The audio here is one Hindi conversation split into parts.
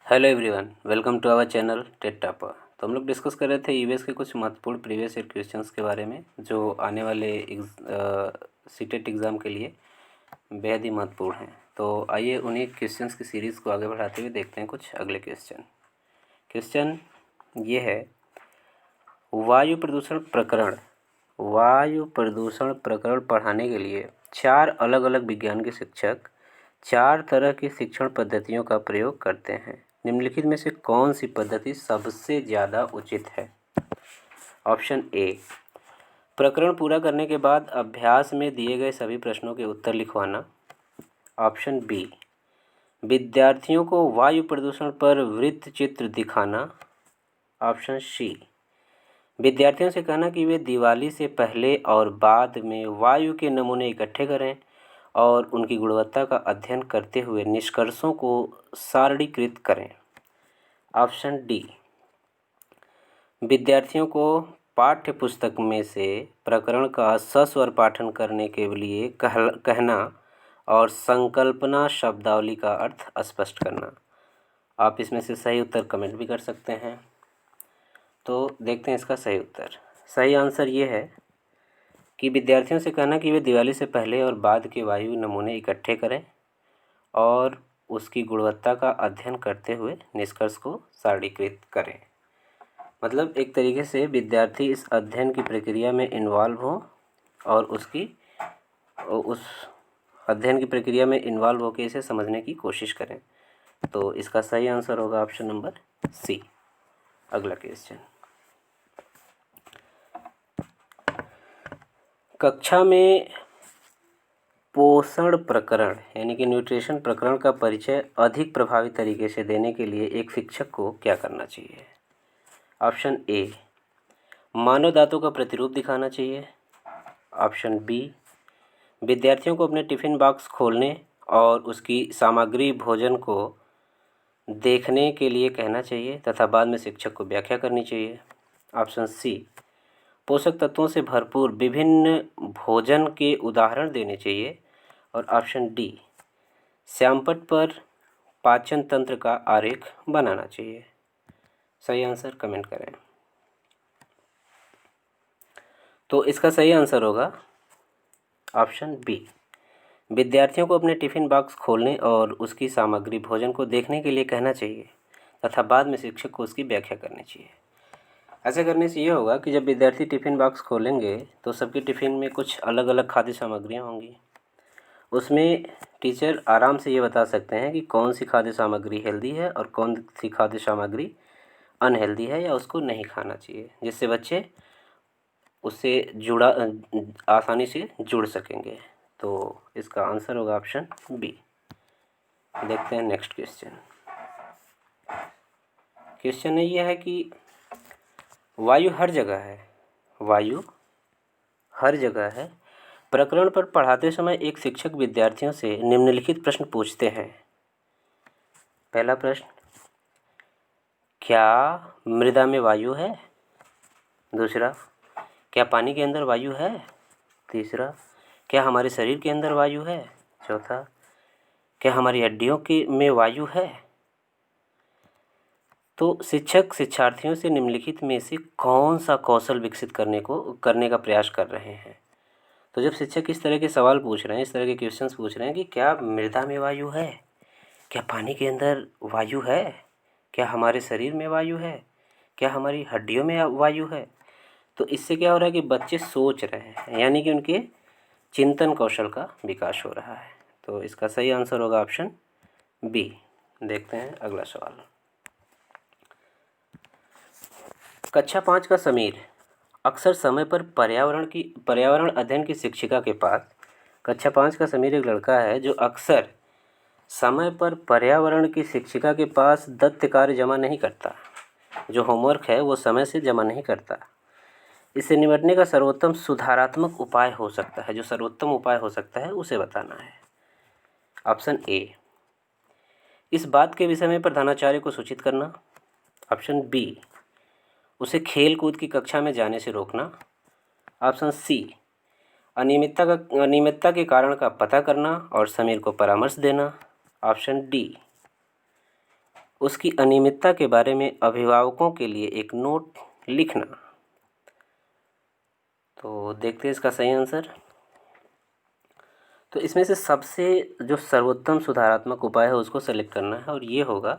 Hello everyone, welcome to our channel TET topper. तो हम लोग डिस्कस कर रहे थे यूएस के कुछ महत्वपूर्ण प्रीवियस ईयर क्वेश्चंस के बारे में जो आने वाले सीटेट एग्ज़ाम के लिए बेहद ही महत्वपूर्ण हैं। तो आइए उन्हीं क्वेश्चंस की सीरीज़ को आगे बढ़ाते हुए देखते हैं कुछ अगले क्वेश्चन ये है, वायु प्रदूषण प्रकरण पढ़ाने के लिए 4 अलग अलग विज्ञान के शिक्षक 4 तरह की शिक्षण पद्धतियों का प्रयोग करते हैं। निम्नलिखित में से कौन सी पद्धति सबसे ज़्यादा उचित है? ऑप्शन ए, प्रकरण पूरा करने के बाद अभ्यास में दिए गए सभी प्रश्नों के उत्तर लिखवाना। ऑप्शन बी, विद्यार्थियों को वायु प्रदूषण पर वृत्त चित्र दिखाना। ऑप्शन सी, विद्यार्थियों से कहना कि वे दिवाली से पहले और बाद में वायु के नमूने इकट्ठे करें और उनकी गुणवत्ता का अध्ययन करते हुए निष्कर्षों को सारणीकृत करें। ऑप्शन डी, विद्यार्थियों को पाठ्य पुस्तक में से प्रकरण का सस्वर पाठन करने के लिए कहना और संकल्पना शब्दावली का अर्थ स्पष्ट करना। आप इसमें से सही उत्तर कमेंट भी कर सकते हैं। तो देखते हैं इसका सही उत्तर। सही आंसर ये है कि विद्यार्थियों से कहना कि वे दिवाली से पहले और बाद के वायु नमूने इकट्ठे करें और उसकी गुणवत्ता का अध्ययन करते हुए निष्कर्ष को सारणीकृत करें। मतलब एक तरीके से विद्यार्थी इस अध्ययन की प्रक्रिया में इन्वॉल्व हों और उस अध्ययन की प्रक्रिया में इन्वॉल्व होकर इसे समझने की कोशिश करें। तो इसका सही आंसर होगा ऑप्शन नंबर सी। अगला क्वेश्चन, कक्षा में पोषण प्रकरण यानी कि न्यूट्रिशन प्रकरण का परिचय अधिक प्रभावी तरीके से देने के लिए एक शिक्षक को क्या करना चाहिए? ऑप्शन ए, मानव दांतों का प्रतिरूप दिखाना चाहिए। ऑप्शन बी, विद्यार्थियों को अपने टिफ़िन बॉक्स खोलने और उसकी सामग्री भोजन को देखने के लिए कहना चाहिए तथा बाद में शिक्षक को व्याख्या करनी चाहिए। ऑप्शन सी, पोषक तत्वों से भरपूर विभिन्न भोजन के उदाहरण देने चाहिए। और ऑप्शन डी, श्यामपट्ट पर पाचन तंत्र का आरेख बनाना चाहिए। सही आंसर कमेंट करें। तो इसका सही आंसर होगा ऑप्शन बी, विद्यार्थियों को अपने टिफ़िन बॉक्स खोलने और उसकी सामग्री भोजन को देखने के लिए कहना चाहिए तथा बाद में शिक्षक को उसकी व्याख्या करनी चाहिए। ऐसा करने से ये होगा कि जब विद्यार्थी टिफ़िन बॉक्स खोलेंगे तो सबके टिफ़िन में कुछ अलग अलग खाद्य सामग्रियाँ होंगी। उसमें टीचर आराम से ये बता सकते हैं कि कौन सी खाद्य सामग्री हेल्दी है और कौन सी खाद्य सामग्री अनहेल्दी है या उसको नहीं खाना चाहिए, जिससे बच्चे उससे आसानी से जुड़ सकेंगे। तो इसका आंसर होगा ऑप्शन बी। देखते हैं नेक्स्ट क्वेश्चन ये है कि वायु हर जगह है प्रकरण पर पढ़ाते समय एक शिक्षक विद्यार्थियों से निम्नलिखित प्रश्न पूछते हैं। पहला प्रश्न, क्या मृदा में वायु है? दूसरा, क्या पानी के अंदर वायु है? तीसरा, क्या हमारे शरीर के अंदर वायु है? चौथा, क्या हमारी हड्डियों में वायु है? तो शिक्षक शिक्षार्थियों से निम्नलिखित में से कौन सा कौशल विकसित करने का प्रयास कर रहे हैं? तो जब शिक्षक इस तरह के सवाल पूछ रहे हैं, इस तरह के क्वेश्चंस पूछ रहे हैं कि क्या मृदा में वायु है, क्या पानी के अंदर वायु है, क्या हमारे शरीर में वायु है, क्या हमारी हड्डियों में वायु है, तो इससे क्या हो रहा है कि बच्चे सोच रहे हैं, यानी कि उनके चिंतन कौशल का विकास हो रहा है। तो इसका सही आंसर होगा ऑप्शन बी। देखते हैं अगला सवाल। कक्षा 5 का समीर अक्सर समय पर पर्यावरण अध्ययन की शिक्षिका के पास कक्षा 5 का समीर एक लड़का है जो अक्सर समय पर पर्यावरण की शिक्षिका के पास दत्त कार्य जमा नहीं करता। जो होमवर्क है वो समय से जमा नहीं करता। इससे निपटने का सर्वोत्तम सुधारात्मक उपाय हो सकता है, जो सर्वोत्तम उपाय हो सकता है उसे बताना है। ऑप्शन ए, इस बात के विषय में प्रधानाचार्य को सूचित करना। ऑप्शन बी, उसे खेल कूद की कक्षा में जाने से रोकना। ऑप्शन सी, अनियमितता के कारण का पता करना और समीर को परामर्श देना। ऑप्शन डी, उसकी अनियमितता के बारे में अभिभावकों के लिए एक नोट लिखना। तो देखते हैं इसका सही आंसर। तो इसमें से सबसे जो सर्वोत्तम सुधारात्मक उपाय है उसको सेलेक्ट करना है, और ये होगा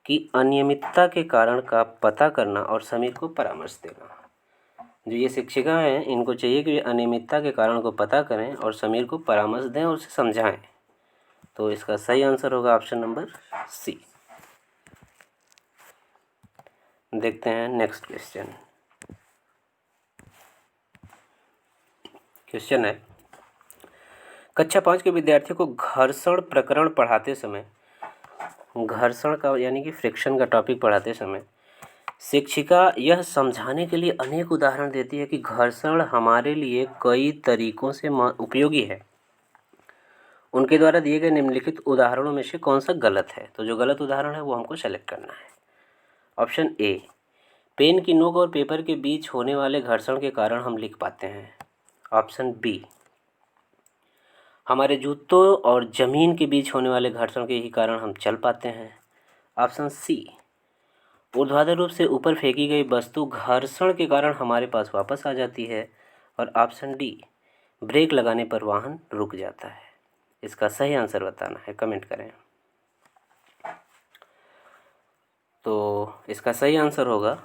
कि अनियमितता के कारण का पता करना और समीर को परामर्श देना। जो ये शिक्षिका हैं इनको चाहिए कि वे अनियमितता के कारण को पता करें और समीर को परामर्श दें और उसे समझाएं। तो इसका सही आंसर होगा ऑप्शन नंबर सी। देखते हैं नेक्स्ट क्वेश्चन। क्वेश्चन है, कक्षा 5 के विद्यार्थियों को घर्षण प्रकरण पढ़ाते समय, घर्षण का यानी कि फ्रिक्शन का टॉपिक पढ़ाते समय शिक्षिका यह समझाने के लिए अनेक उदाहरण देती है कि घर्षण हमारे लिए कई तरीकों से उपयोगी है। उनके द्वारा दिए गए निम्नलिखित उदाहरणों में से कौन सा गलत है? तो जो गलत उदाहरण है वो हमको सेलेक्ट करना है। ऑप्शन ए, पेन की नोक और पेपर के बीच होने वाले घर्षण के कारण हम लिख पाते हैं। ऑप्शन बी, हमारे जूतों और ज़मीन के बीच होने वाले घर्षण के ही कारण हम चल पाते हैं। ऑप्शन सी, ऊर्ध्वाधर रूप से ऊपर फेंकी गई वस्तु घर्षण के कारण हमारे पास वापस आ जाती है। और ऑप्शन डी, ब्रेक लगाने पर वाहन रुक जाता है। इसका सही आंसर बताना है, कमेंट करें। तो इसका सही आंसर होगा,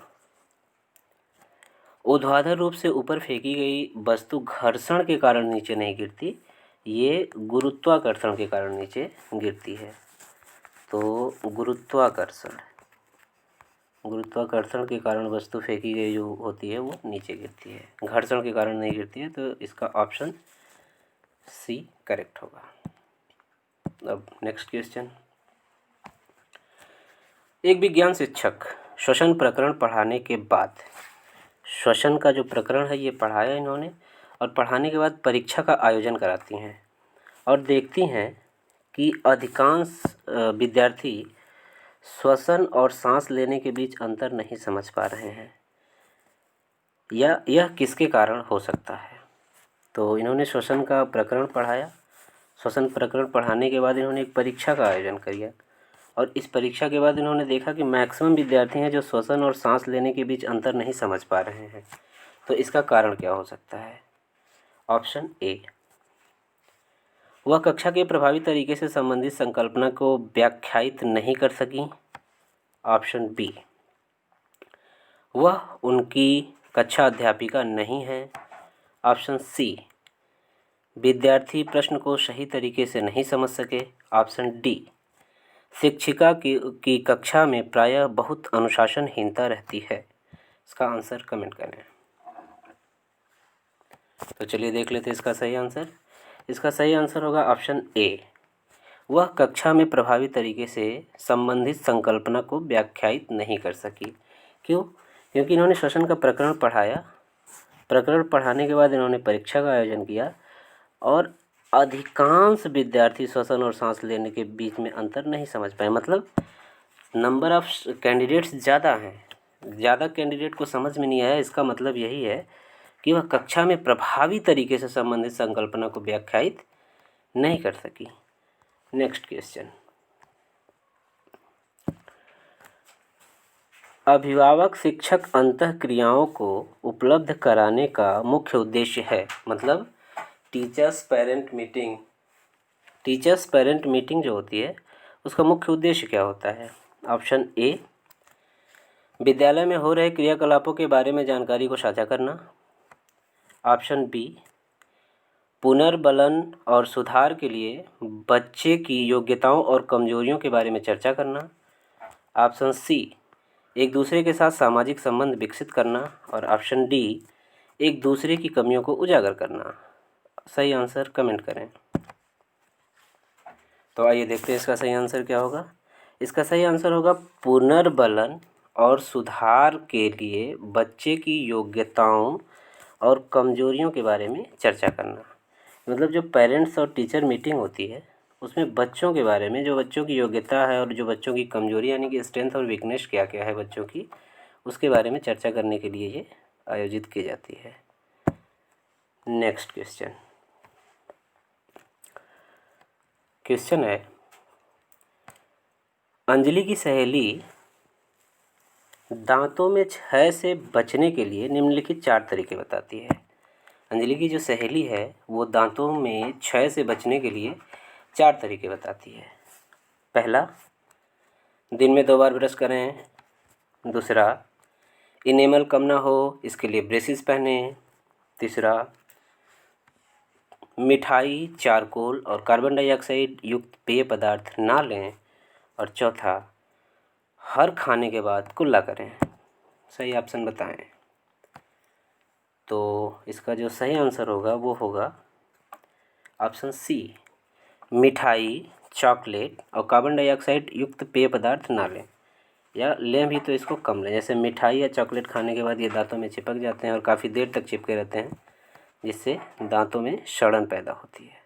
ऊर्ध्वाधर रूप से ऊपर फेंकी गई वस्तु घर्षण के कारण नीचे नहीं गिरती, ये गुरुत्वाकर्षण के कारण नीचे गिरती है। तो गुरुत्वाकर्षण के कारण वस्तु फेंकी गई जो होती है वो नीचे गिरती है, घर्षण के कारण नहीं गिरती है। तो इसका ऑप्शन सी करेक्ट होगा। अब नेक्स्ट क्वेश्चन, एक विज्ञान शिक्षक श्वसन प्रकरण पढ़ाने के बाद, श्वसन का जो प्रकरण है ये पढ़ाया इन्होंने, और पढ़ाने के बाद परीक्षा का आयोजन कराती हैं और देखती हैं कि अधिकांश विद्यार्थी श्वसन और सांस लेने के बीच अंतर नहीं समझ पा रहे हैं, या यह किसके कारण हो सकता है। तो इन्होंने श्वसन का प्रकरण पढ़ाया, श्वसन प्रकरण पढ़ाने के बाद इन्होंने एक परीक्षा का आयोजन किया, और इस परीक्षा के बाद इन्होंने देखा कि मैक्सिमम विद्यार्थी हैं जो श्वसन और सांस लेने के बीच अंतर नहीं समझ पा रहे हैं। तो इसका कारण क्या हो सकता है? ऑप्शन ए, वह कक्षा के प्रभावी तरीके से संबंधित संकल्पना को व्याख्यायित नहीं कर सकी। ऑप्शन बी, वह उनकी कक्षा अध्यापिका नहीं है। ऑप्शन सी, विद्यार्थी प्रश्न को सही तरीके से नहीं समझ सके। ऑप्शन डी, शिक्षिका की कक्षा में प्रायः बहुत अनुशासनहीनता रहती है। इसका आंसर कमेंट करें। तो चलिए देख लेते हैं इसका सही आंसर। इसका सही आंसर होगा ऑप्शन ए, वह कक्षा में प्रभावी तरीके से संबंधित संकल्पना को व्याख्यायित नहीं कर सकी। क्यों? क्योंकि इन्होंने श्वसन का प्रकरण पढ़ाया, प्रकरण पढ़ाने के बाद इन्होंने परीक्षा का आयोजन किया, और अधिकांश विद्यार्थी श्वसन और सांस लेने के बीच में अंतर नहीं समझ पाए। मतलब नंबर ऑफ कैंडिडेट्स ज़्यादा हैं, ज़्यादा कैंडिडेट को समझ में नहीं आया। इसका मतलब यही है कि वह कक्षा में प्रभावी तरीके से संबंधित संकल्पना को व्याख्यायित नहीं कर सकी। नेक्स्ट क्वेश्चन, अभिभावक शिक्षक अंतःक्रियाओं को उपलब्ध कराने का मुख्य उद्देश्य है। मतलब टीचर्स पेरेंट मीटिंग जो होती है उसका मुख्य उद्देश्य क्या होता है? ऑप्शन ए, विद्यालय में हो रहे क्रियाकलापों के बारे में जानकारी को साझा करना। ऑप्शन बी, पुनर्बलन और सुधार के लिए बच्चे की योग्यताओं और कमजोरियों के बारे में चर्चा करना। ऑप्शन सी, एक दूसरे के साथ सामाजिक संबंध विकसित करना। और ऑप्शन डी, एक दूसरे की कमियों को उजागर करना। सही आंसर कमेंट करें। तो आइए देखते हैं इसका सही आंसर क्या होगा। इसका सही आंसर होगा पुनर्बलन और सुधार के लिए बच्चे की योग्यताओं और कमजोरियों के बारे में चर्चा करना। मतलब जो पेरेंट्स और टीचर मीटिंग होती है उसमें बच्चों के बारे में, जो बच्चों की योग्यता है और जो बच्चों की कमजोरी यानी कि स्ट्रेंथ और वीकनेस क्या क्या है बच्चों की, उसके बारे में चर्चा करने के लिए ये आयोजित की जाती है। नेक्स्ट क्वेश्चन है, अंजलि की सहेली दांतों में क्षय से बचने के लिए निम्नलिखित 4 तरीके बताती है। अंजलि की जो सहेली है वो दांतों में क्षय से बचने के लिए 4 तरीके बताती है। पहला, दिन में 2 बार ब्रश करें। दूसरा, इनेमल कम ना हो इसके लिए ब्रेसेस पहने। तीसरा, मिठाई, चारकोल और कार्बन डाइऑक्साइड युक्त पेय पदार्थ ना लें। और चौथा, हर खाने के बाद कुल्ला करें। सही ऑप्शन बताएं। तो इसका जो सही आंसर होगा वो होगा ऑप्शन सी, मिठाई, चॉकलेट और कार्बन डाइऑक्साइड युक्त पेय पदार्थ ना लें, या लें भी तो इसको कम लें। जैसे मिठाई या चॉकलेट खाने के बाद ये दांतों में चिपक जाते हैं और काफ़ी देर तक चिपके रहते हैं, जिससे दांतों में सड़न पैदा होती है।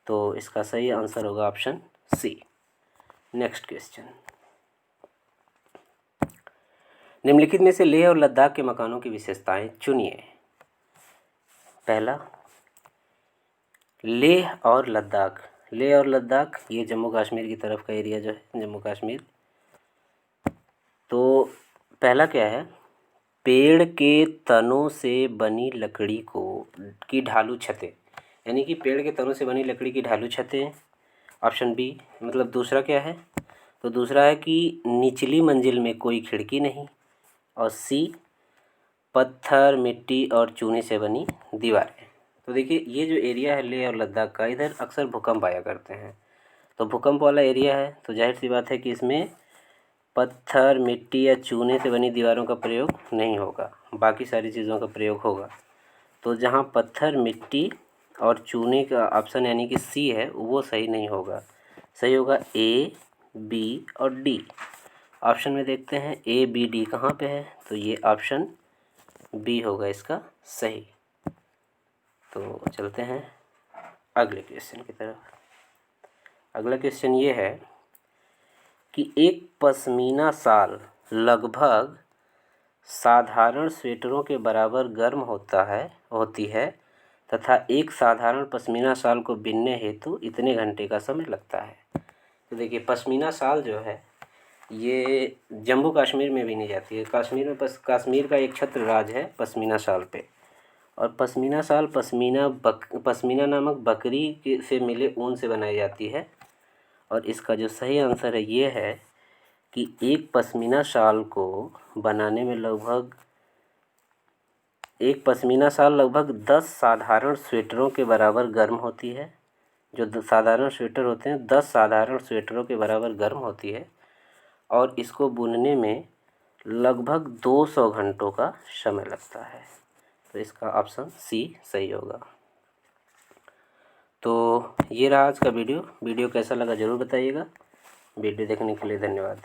तो इसका सही आंसर होगा ऑप्शन सी। नेक्स्ट क्वेश्चन, निम्नलिखित में से लेह और लद्दाख के मकानों की विशेषताएं चुनिए। पहला, लेह और लद्दाख। लेह और लद्दाख ये जम्मू कश्मीर की तरफ का एरिया जो है, जम्मू कश्मीर। तो पहला क्या है, पेड़ के तनों से बनी लकड़ी की ढालू छतें, यानी कि पेड़ के तनों से बनी लकड़ी की ढालू छतें। ऑप्शन बी, मतलब दूसरा क्या है, तो दूसरा है कि निचली मंजिल में कोई खिड़की नहीं। और सी, पत्थर, मिट्टी और चूने से बनी दीवारें। तो देखिए ये जो एरिया है लेह और लद्दाख का, इधर अक्सर भूकंप आया करते हैं। तो भूकंप वाला एरिया है तो जाहिर सी बात है कि इसमें पत्थर, मिट्टी या चूने से बनी दीवारों का प्रयोग नहीं होगा, बाकी सारी चीज़ों का प्रयोग होगा। तो जहाँ पत्थर, मिट्टी और चूने का ऑप्शन यानी कि सी है वो सही नहीं होगा। सही होगा ए, बी और डी। ऑप्शन में देखते हैं ए, बी, डी कहाँ पे है, तो ये ऑप्शन बी होगा इसका सही। तो चलते हैं अगले क्वेश्चन की तरफ। अगला क्वेश्चन ये है कि एक पश्मीना शाल लगभग साधारण स्वेटरों के बराबर गर्म होती है तथा एक साधारण पश्मीना शाल को बिनने हेतु इतने घंटे का समय लगता है। तो देखिए पश्मीना शाल जो है ये जम्मू कश्मीर में भी नहीं जाती है। कश्मीर में कश्मीर का एक छत्र राज है पश्मीना शाल पे। और पश्मीना शाल पश्मीना नामक बकरी से मिले ऊन से बनाई जाती है। और इसका जो सही आंसर है ये है कि एक पश्मीना शाल को बनाने में एक पश्मीना शाल लगभग 10 साधारण स्वेटरों के बराबर गर्म होती है। जो साधारण स्वेटर होते हैं 10 साधारण स्वेटरों के बराबर गर्म होती है और इसको बुनने में लगभग 200 घंटों का समय लगता है। तो इसका ऑप्शन सी सही होगा। तो ये रहा आज का वीडियो कैसा लगा ज़रूर बताइएगा। वीडियो देखने के लिए धन्यवाद।